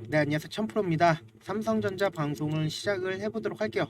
네, 안녕하세요. 천프로입니다. 삼성전자 방송을 시작을 해보도록 할게요.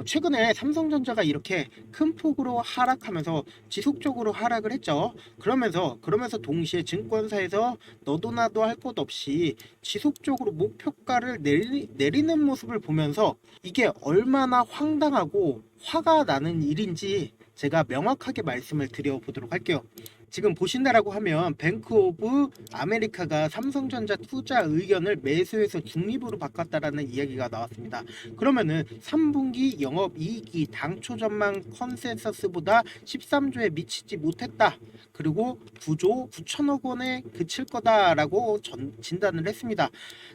최근에 삼성전자가 이렇게 큰 폭으로 하락하면서 지속적으로 하락을 했죠. 그러면서 동시에 증권사에서 너도 나도 할 것 없이 지속적으로 목표가를 내리는 모습을 보면서 이게 얼마나 황당하고 화가 나는 일인지 제가 명확하게 말씀을 드려보도록 할게요. 지금 보신다라고 하면 뱅크 오브 아메리카가 삼성전자 투자 의견을 매수해서 중립으로 바꿨다라는 이야기가 나왔습니다. 그러면은 3분기 영업이익이 당초 전망 컨센서스보다 13조에 미치지 못했다. 그리고 9조 9천억 원에 그칠 거다라고 진단을 했습니다.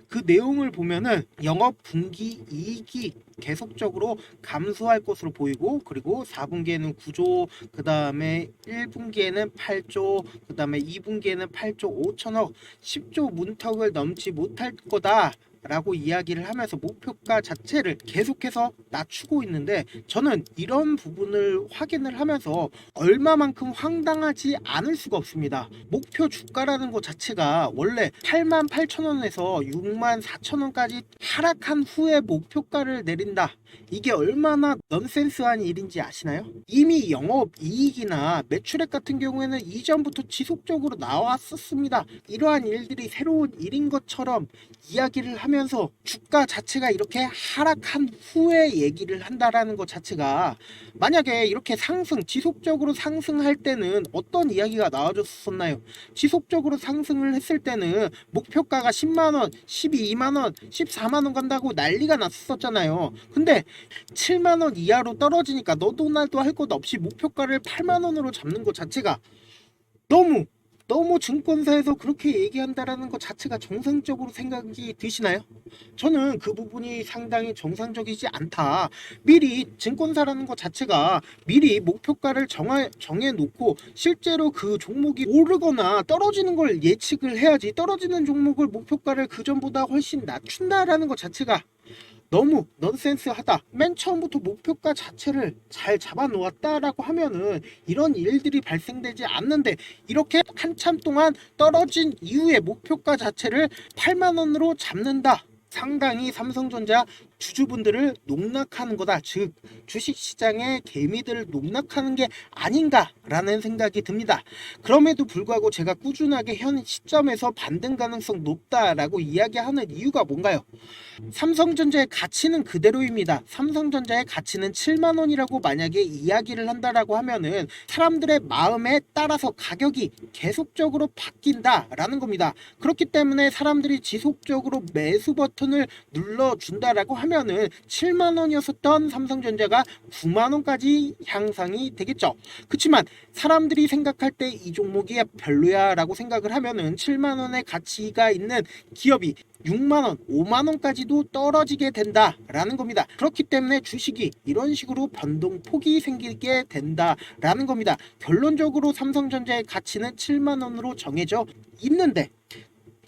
그 내용을 보면은 영업 분기 이익이 계속적으로 감소할 것으로 보이고, 그리고 4분기에는 9조, 그 다음에 1분기에는 8조, 그 다음에 2분기에는 8조 5천억, 10조 문턱을 넘지 못할 거다 라고 이야기를 하면서 목표가 자체를 계속해서 낮추고 있는데, 저는 이런 부분을 확인을 하면서 얼마만큼 황당하지 않을 수가 없습니다. 목표 주가라는 것 자체가 원래 88,000원에서 64,000원까지 하락한 후에 목표가를 내린다. 이게 얼마나 넌센스한 일인지 아시나요? 이미 영업이익이나 매출액 같은 경우에는 이전부터 지속적으로 나왔었습니다. 이러한 일들이 새로운 일인 것처럼 이야기를 하면서 주가 자체가 이렇게 하락한 후에 얘기를 한다라는 것 자체가, 만약에 이렇게 지속적으로 상승할 때는 어떤 이야기가 나와줬었나요? 지속적으로 상승을 했을 때는 목표가가 10만원, 12만원, 14만원 간다고 난리가 났었잖아요. 근데 7만원 이하로 떨어지니까 너도 나도 할 것 없이 목표가를 8만원으로 잡는 것 자체가 너무 증권사에서 그렇게 얘기한다라는 것 자체가 정상적으로 생각이 드시나요? 저는 그 부분이 상당히 정상적이지 않다. 미리 증권사라는 것 자체가 미리 목표가를 정해놓고 실제로 그 종목이 오르거나 떨어지는 걸 예측을 해야지, 떨어지는 종목을 목표가를 그전보다 훨씬 낮춘다라는 것 자체가 너무 넌센스하다. 맨 처음부터 목표가 자체를 잘 잡아놓았다라고 하면은 이런 일들이 발생되지 않는데, 이렇게 한참 동안 떨어진 이후에 목표가 자체를 8만 원으로 잡는다. 상당히 삼성전자 주주분들을 농락하는 거다. 즉 주식시장의 개미들을 농락하는 게 아닌가라는 생각이 듭니다. 그럼에도 불구하고 제가 꾸준하게 현 시점에서 반등 가능성 높다라고 이야기하는 이유가 뭔가요? 삼성전자의 가치는 그대로입니다. 삼성전자의 가치는 7만 원이라고 만약에 이야기를 한다라고 하면은 사람들의 마음에 따라서 가격이 계속적으로 바뀐다라는 겁니다. 그렇기 때문에 사람들이 지속적으로 매수 버튼을 눌러준다라고 하면은 7만 원이었었던 삼성전자가 9만 원까지 향상이 되겠죠. 그렇지만 사람들이 생각할 때 이 종목이 별로야라고 생각을 하면은 7만 원의 가치가 있는 기업이 6만원, 5만원까지도 떨어지게 된다라는 겁니다. 그렇기 때문에 주식이 이런 식으로 변동폭이 생기게 된다라는 겁니다. 결론적으로 삼성전자의 가치는 7만원으로 정해져 있는데,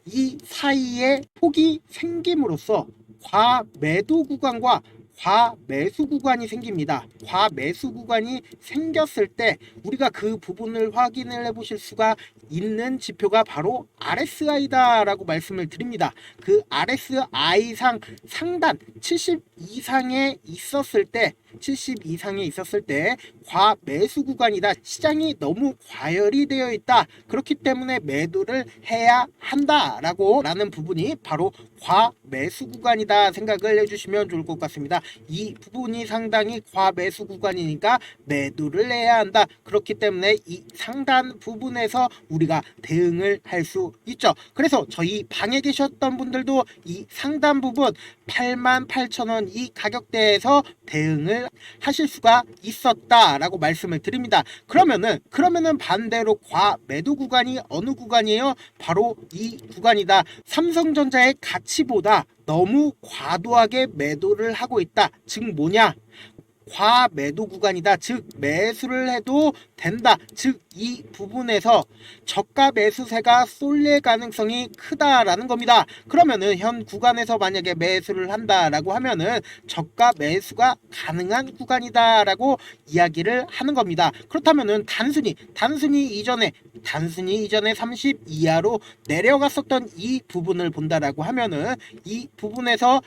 이 사이에 폭이 생김으로써 과매도 구간과 과매수 구간이 생깁니다. 과매수 구간이 생겼을 때 우리가 그 부분을 확인을 해보실 수가 있는 지표가 바로 RSI다라고 말씀을 드립니다. 그 RSI상 상단 70 이상에 있었을 때, 70 이상에 있었을 때 과매수 구간이다. 시장이 너무 과열이 되어 있다. 그렇기 때문에 매도를 해야 한다라고 라는 부분이 바로 과매수 구간이다 생각을 해주시면 좋을 것 같습니다. 이 부분이 상당히 과매수 구간이니까 매도를 해야 한다. 그렇기 때문에 이 상단 부분에서 우리가 대응을 할 수 있죠. 그래서 저희 방에 계셨던 분들도 이 상단 부분 88,000원 이 가격대에서 대응을 하실 수가 있었다라고 말씀을 드립니다. 그러면은 반대로 과매도 구간이 어느 구간이에요? 바로 이 구간이다. 삼성전자의 가치보다 너무 과도하게 매도를 하고 있다. 즉 뭐냐? 과매도 구간이다. 즉 매수를 해도 된다. 즉 이 부분에서 저가 매수세가 쏠릴 가능성이 크다라는 겁니다. 그러면은 현 구간에서 만약에 매수를 한다라고 하면은 저가 매수가 가능한 구간이다라고 이야기를 하는 겁니다. 그렇다면은 단순히 이전에 30 이하로 내려갔었던 이 부분을 본다라고 하면은 이 부분에서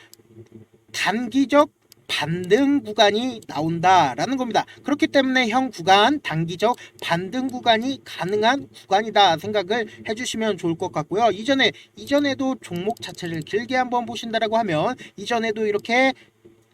단기적 반등 구간이 나온다라는 겁니다. 그렇기 때문에 현 구간 단기적 반등 구간이 가능한 구간이다 생각을 해주시면 좋을 것 같고요. 이전에도 종목 자체를 길게 한번 보신다라고 하면 이전에도 이렇게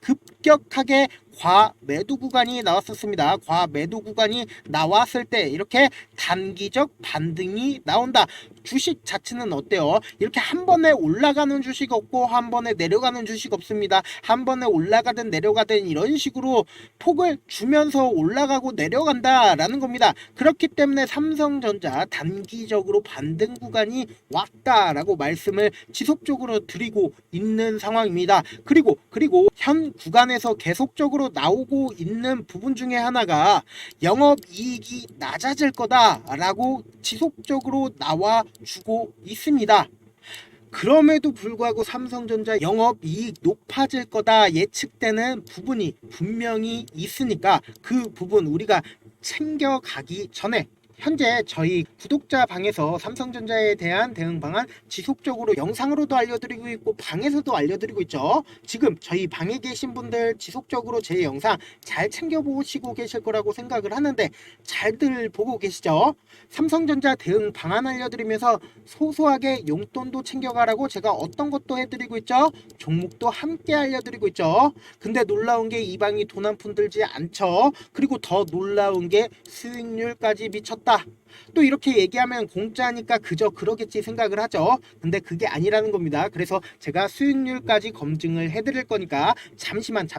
급격하게 과매도 구간이 나왔었습니다. 과매도 구간이 나왔을 때 이렇게 단기적 반등이 나온다. 주식 자체는 어때요? 이렇게 한 번에 올라가는 주식 없고 한 번에 내려가는 주식 없습니다. 한 번에 올라가든 내려가든 이런 식으로 폭을 주면서 올라가고 내려간다라는 겁니다. 그렇기 때문에 삼성전자 단기적으로 반등 구간이 왔다라고 말씀을 지속적으로 드리고 있는 상황입니다. 그리고 현 구간에서 계속적으로 나오고 있는 부분 중에 하나가 영업이익이 낮아질 거다라고 지속적으로 나와주고 있습니다. 그럼에도 불구하고 삼성전자 영업이익 높아질 거다 예측되는 부분이 분명히 있으니까 그 부분 우리가 챙겨가기 전에 현재 저희 구독자 방에서 삼성전자에 대한 대응 방안 지속적으로 영상으로도 알려드리고 있고 방에서도 알려드리고 있죠. 지금 저희 방에 계신 분들 지속적으로 제 영상 잘 챙겨보시고 계실 거라고 생각을 하는데 잘들 보고 계시죠? 삼성전자 대응 방안 알려드리면서 소소하게 용돈도 챙겨가라고 제가 어떤 것도 해드리고 있죠. 종목도 함께 알려드리고 있죠. 근데 놀라운 게 이 방이 돈 한 푼 들지 않죠. 그리고 더 놀라운 게 수익률까지 미쳤다. 또 이렇게 얘기하면 공짜니까 그저 그러겠지 생각을 하죠. 근데 그게 아니라는 겁니다. 그래서 제가 수익률까지 검증을 해드릴 거니까 잠시만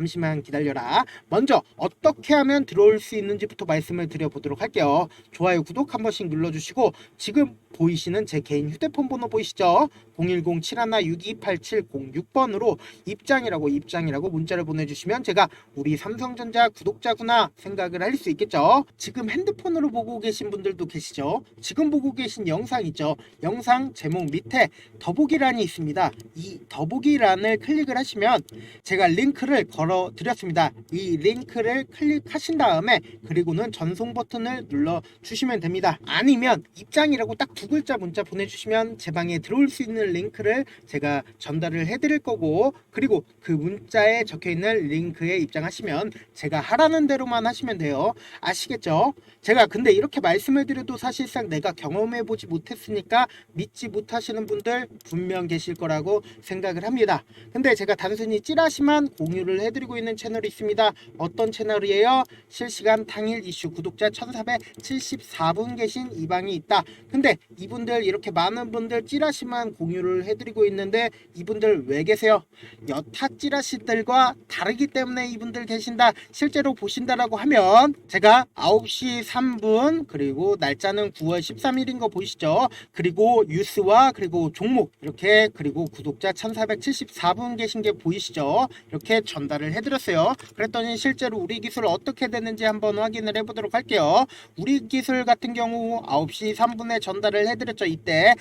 기다려라. 먼저 어떻게 하면 들어올 수 있는지부터 말씀을 드려보도록 할게요. 좋아요, 구독 한 번씩 눌러주시고 지금 보이시는 제 개인 휴대폰 번호 보이시죠? 010-7162-8706번으로 입장이라고 문자를 보내주시면 제가 우리 삼성전자 구독자구나 생각을 할 수 있겠죠. 지금 핸드폰으로 보고 계신 분들도 계시죠. 지금 보고 계신 영상 있죠. 영상 제목 밑에 더보기란이 있습니다. 이 더보기란을 클릭을 하시면 제가 링크를 걸어 드렸습니다. 이 링크를 클릭하신 다음에 그리고는 전송 버튼을 눌러 주시면 됩니다. 아니면 입장이라고 딱 두 글자 문자 보내주시면 제 방에 들어올 수 있는 링크를 제가 전달을 해드릴 거고 그리고 그 문자에 적혀있는 링크에 입장하시면 제가 하라는 대로만 하시면 돼요. 아시겠죠? 제가 근데 이렇게 말씀을 드려도 사실상 내가 경험해보지 못했으니까 믿지 못하시는 분들 분명 계실 거라고 생각을 합니다. 근데 제가 단순히 찌라시만 공유를 해드리고 있는 채널이 있습니다. 어떤 채널이에요? 실시간 당일 이슈 구독자 1474분 계신 이 방이 있다. 근데 이분들 이렇게 많은 분들 찌라시만 공유를 해드리고 있는데 이분들 왜 계세요? 여타 찌라시들과 다르기 때문에 이분들 계신다. 실제로 보신다라고 하면 제가 9시 3분 그리고 날짜는 9월 13일인 거 보이시죠? 그리고 뉴스와 그리고 종목 이렇게 그리고 구독자 1474분 계신 게 보이시죠? 이렇게 전달을 해드렸어요. 그랬더니 실제로 우리 기술 어떻게 되는지 한번 확인을 해보도록 할게요. 우리 기술 같은 경우 9시 3분에 전달을 해드렸죠. 이때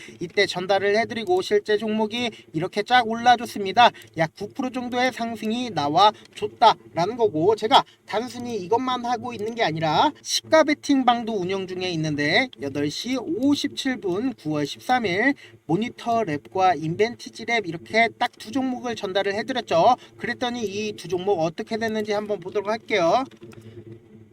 전달을 해드리고 실제 종목이 이렇게 쫙 올라줬습니다. 약 9% 정도의 상승이 나와줬다라는 거고 제가 단순히 이것만 하고 있는 게 아니라 시가 베팅 방도 운영 중에 있는데 8시 57분 9월 13일 모니터 랩과 인벤티지 랩 이렇게 딱 두 종목을 전달을 해드렸죠. 그랬더니 이 두 종목 어떻게 됐는지 한번 보도록 할게요.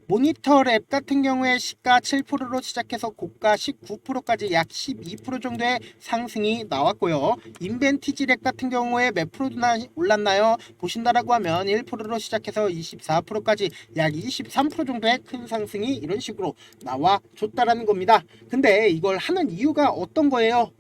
모니터 랩 같은 경우에 시가 7%로 시작해서 고가 19%까지 약 12% 정도의 상승이 나왔고요. 인벤티지 랩 같은 경우에 몇 프로나 올랐나요? 보신다라고 하면 1%로 시작해서 24%까지 약 23% 정도의 큰 상승이 이런 식으로 나와줬다라는 겁니다. 근데 이걸 하는 이유가 어떤 거예요?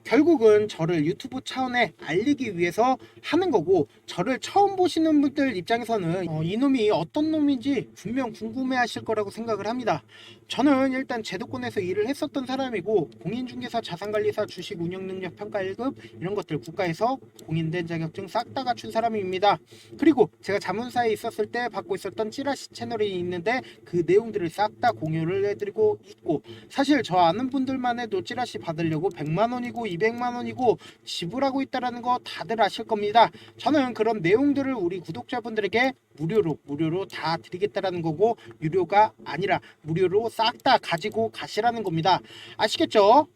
결국은 저를 유튜브 차원에 알리기 위해서 하는 거고 저를 처음 보시는 분들 입장에서는 이놈이 어떤 놈인지 분명 궁금해 하실 거라고 생각을 합니다. 저는 일단 제도권에서 일을 했었던 사람이고 공인중개사, 자산관리사, 주식운영능력 평가 1급 이런 것들 국가에서 공인된 자격증 싹 다 갖춘 사람입니다. 그리고 제가 자문사에 있었을 때 받고 있었던 찌라시 채널이 있는데 그 내용들을 싹 다 공유를 해드리고 있고, 사실 저 아는 분들만 해도 찌라시 받으려고 100만 원이고 200만 원이고 지불하고 있다는 거 다들 아실 겁니다. 저는 그런 내용들을 우리 구독자분들에게 무료로 다 드리겠다라는 거고, 유료가 아니라 무료로 싹 다 가지고 가시라는 겁니다. 아시겠죠?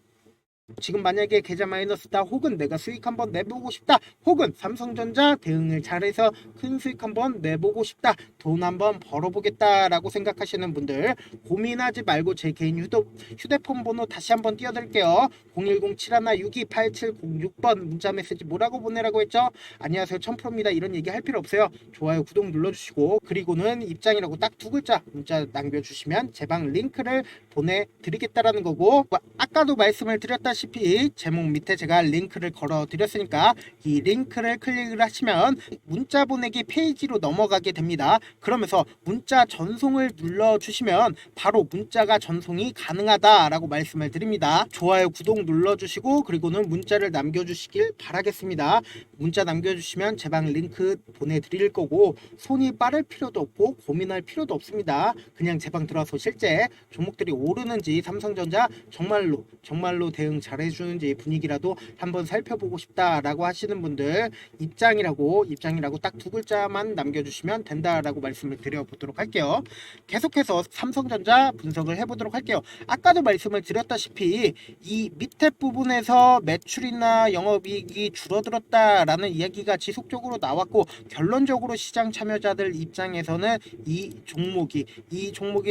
지금 만약에 계좌 마이너스다, 혹은 내가 수익 한번 내보고 싶다, 혹은 삼성전자 대응을 잘해서 큰 수익 한번 내보고 싶다, 돈 한번 벌어보겠다 라고 생각하시는 분들 고민하지 말고 제 개인 휴대폰 번호 다시 한번 띄워드릴게요. 010-7162-8706번 문자 메시지 뭐라고 보내라고 했죠? 안녕하세요, 천프로입니다. 이런 얘기 할 필요 없어요. 좋아요, 구독 눌러주시고, 그리고는 입장이라고 딱 두 글자 문자 남겨주시면 제 방 링크를 보내드리겠다라는 거고, 아까도 말씀을 드렸다시피 제목 밑에 제가 링크를 걸어 드렸으니까 이 링크를 클릭을 하시면 문자 보내기 페이지로 넘어가게 됩니다. 그러면서 문자 전송을 눌러주시면 바로 문자가 전송이 가능하다라고 말씀을 드립니다. 좋아요, 구독 눌러주시고 그리고는 문자를 남겨주시길 바라겠습니다. 문자 남겨주시면 제 방 링크 보내드릴 거고, 손이 빠를 필요도 없고 고민할 필요도 없습니다. 그냥 제 방 들어와서 실제 종목들이 오르는지, 삼성전자 정말로 대응 잘해주는지 분위기라도 한번 살펴보고 싶다라고 하시는 분들 입장이라고 딱 두 글자만 남겨주시면 된다라고 말씀을 드려보도록 할게요. 계속해서 삼성전자 분석을 해보도록 할게요. 아까도 말씀을 드렸다시피 이 밑에 부분에서 매출이나 영업이익이 줄어들었다라는 이야기가 지속적으로 나왔고, 결론적으로 시장 참여자들 입장에서는 이 종목이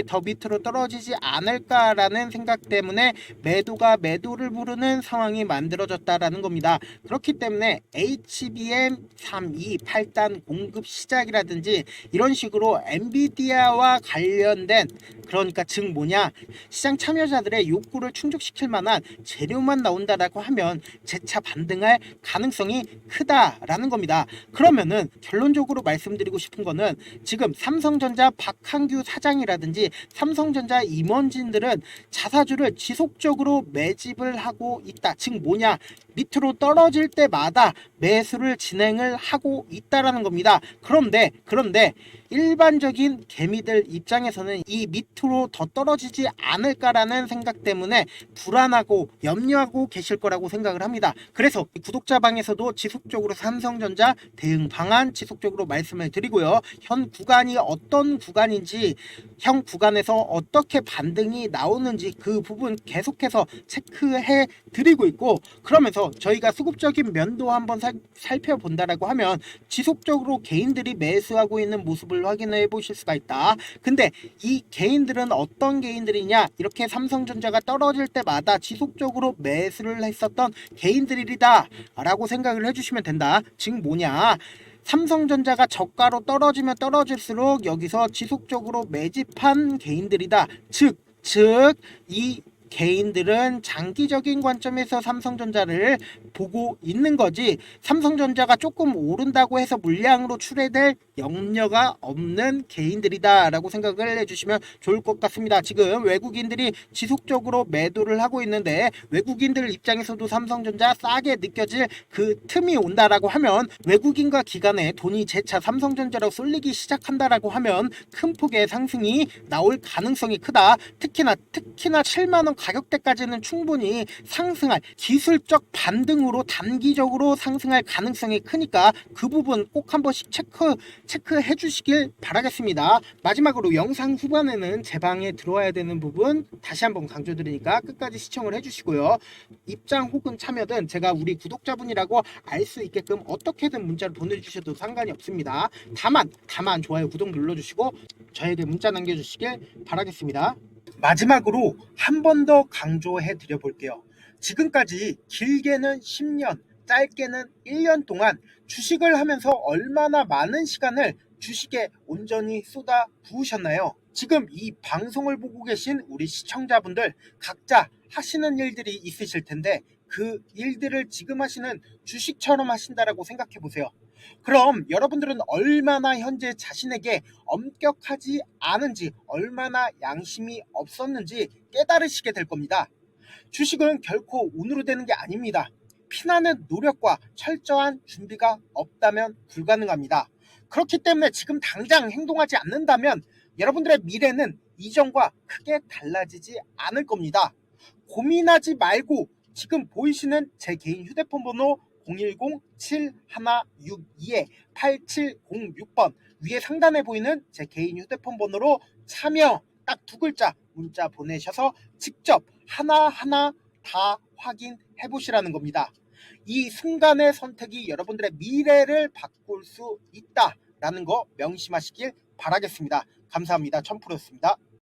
더 밑으로 떨어지지 않을까라는 생각 때문에 매도가 매도를 부르는 상황이 만들어졌다라는 겁니다. 그렇기 때문에 HBM 328단 공급 시작이라든지 이런 식으로 엔비디아와 관련된, 그러니까 즉 뭐냐, 시장 참여자들의 욕구를 충족시킬 만한 재료만 나온다라고 하면 재차 반등할 가능성이 크다라는 겁니다. 그러면은 결론적으로 말씀드리고 싶은 거는, 지금 삼성전자 박한규 사장이라든지 삼성전자 임원진들은 자사주를 지속적으로 매집을 하고 있다. 즉 뭐냐, 밑으로 떨어질 때마다 매수를 진행을 하고 있다라는 겁니다. 그런데 일반적인 개미들 입장에서는 이 밑으로 더 떨어지지 않을까라는 생각 때문에 불안하고 염려하고 계실 거라고 생각을 합니다. 그래서 구독자 방에서도 지속적으로 삼성전자 대응 방안 지속적으로 말씀을 드리고요. 현 구간이 어떤 구간인지, 현 구간에서 어떻게 반등이 나오는지 그 부분 계속해서 체크해 드리고 있고, 그러면서 저희가 수급적인 면도 한번 살펴본다라고 하면 지속적으로 개인들이 매수하고 있는 모습을 확인해 보실 수가 있다. 근데 이 개인들은 어떤 개인들이냐, 이렇게 삼성전자가 떨어질 때마다 지속적으로 매수를 했었던 개인들이다 라고 생각을 해주시면 된다. 즉 뭐냐, 삼성전자가 저가로 떨어지면 떨어질수록 여기서 지속적으로 매집한 개인들이다. 즉 이 개인들은 장기적인 관점에서 삼성전자를 보고 있는 거지, 삼성전자가 조금 오른다고 해서 물량으로 출회될 염려가 없는 개인들이다 라고 생각을 해주시면 좋을 것 같습니다. 지금 외국인들이 지속적으로 매도를 하고 있는데, 외국인들 입장에서도 삼성전자 싸게 느껴질 그 틈이 온다라고 하면, 외국인과 기관에 돈이 재차 삼성전자로 쏠리기 시작한다라고 하면 큰 폭의 상승이 나올 가능성이 크다. 특히나 7만원 가격대까지는 충분히 상승할, 기술적 반등으로 단기적으로 상승할 가능성이 크니까 그 부분 꼭 한 번씩 체크해 주시길 바라겠습니다. 마지막으로 영상 후반에는 제 방에 들어와야 되는 부분 다시 한번 강조드리니까 끝까지 시청을 해주시고요. 입장 혹은 참여든 제가 우리 구독자분이라고 알 수 있게끔 어떻게든 문자를 보내주셔도 상관이 없습니다. 다만 좋아요, 구독 눌러주시고 저에게 문자 남겨주시길 바라겠습니다. 마지막으로 한 번 더 강조해 드려 볼게요. 지금까지 길게는 10년, 짧게는 1년 동안 주식을 하면서 얼마나 많은 시간을 주식에 온전히 쏟아 부으셨나요? 지금 이 방송을 보고 계신 우리 시청자분들 각자 하시는 일들이 있으실 텐데, 그 일들을 지금 하시는 주식처럼 하신다라고 생각해 보세요. 그럼 여러분들은 얼마나 현재 자신에게 엄격하지 않은지, 얼마나 양심이 없었는지 깨달으시게 될 겁니다. 주식은 결코 운으로 되는 게 아닙니다. 피나는 노력과 철저한 준비가 없다면 불가능합니다. 그렇기 때문에 지금 당장 행동하지 않는다면 여러분들의 미래는 이전과 크게 달라지지 않을 겁니다. 고민하지 말고 지금 보이시는 제 개인 휴대폰 번호 010-7162-8706번 위에 상단에 보이는 제 개인 휴대폰 번호로 참여 딱 두 글자 문자 보내셔서 직접 하나하나 다 확인해 보시라는 겁니다. 이 순간의 선택이 여러분들의 미래를 바꿀 수 있다라는 거 명심하시길 바라겠습니다. 감사합니다. 천프로였습니다.